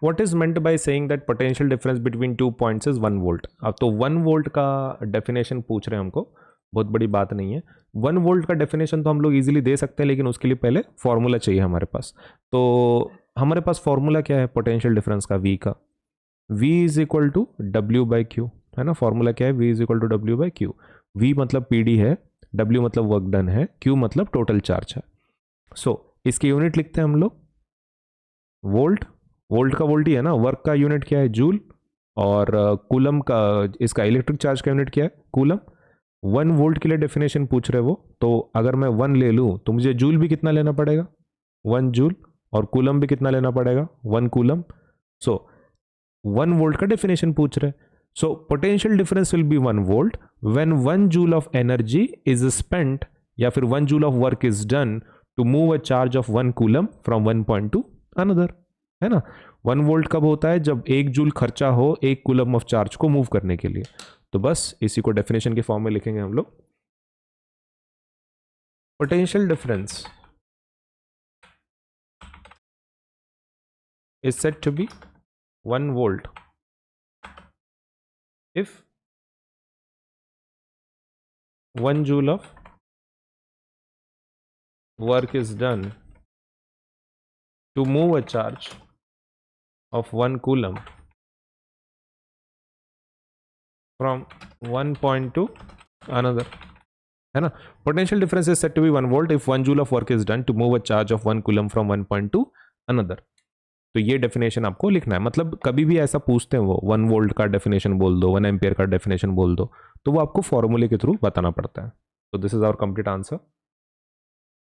What is meant by saying that potential difference between 2 points is 1 volt. अब तो 1 volt का definition पूछ रहे हैं हमको, बहुत बड़ी बात नहीं है। 1 वोल्ट का डेफिनेशन तो हम लोग इजीली दे सकते हैं, लेकिन उसके लिए पहले फॉर्मूला चाहिए हमारे पास। तो हमारे पास फॉर्मूला क्या है पोटेंशियल डिफरेंस का, V का। V is equal to W by Q, है ना। फॉर्मूला क्या है, V is equal to W by Q. V मतलब PD है, W मतलब वर्क डन है, Q मतलब टोटल चार्ज है। सो इसकी यूनिट लिखते हैं हम लोग वोल्ट। वोल्ट का वोल्ट ही है ना, वर्क का यूनिट क्या है जूल, और कूलम का, इसका इलेक्ट्रिक चार्ज का यूनिट क्या है कूलम। 1 वोल्ट के लिए डेफिनेशन पूछ रहे वो, तो अगर मैं 1 ले लूँ तो मुझे जूल भी कितना लेना पड़ेगा, 1 जूल, और कूलम भी कितना लेना पड़ेगा, 1 कूलम। सो 1 वोल्ट का डेफिनेशन पूछ रहे। So potential difference will be 1 volt when 1 joule of energy is spent, या फिर 1 joule of work is done to move a charge of 1 coulomb from 1 point to another, है ना। 1 volt कब होता है, जब 1 जूल खर्चा हो 1 कूलम ऑफ चार्ज को मूव करने के लिए। तो बस इसी को डेफिनेशन के फॉर्म में लिखेंगे हम लोग। Potential difference is said to be 1 volt if 1 joule of work is done to move a charge of 1 coulomb from 1 point to another, है ना। potential difference is said to be 1 volt if 1 joule of work is done to move a charge of 1 coulomb from 1 point to another। तो ये definition आपको लिखना है। मतलब कभी भी ऐसा पूछते हैं वो 1 वोल्ट का डेफिनेशन बोल दो, 1 एम्पियर का डेफिनेशन बोल दो, तो वो आपको फॉर्मूले के थ्रू बताना पड़ता है। तो this is our complete answer.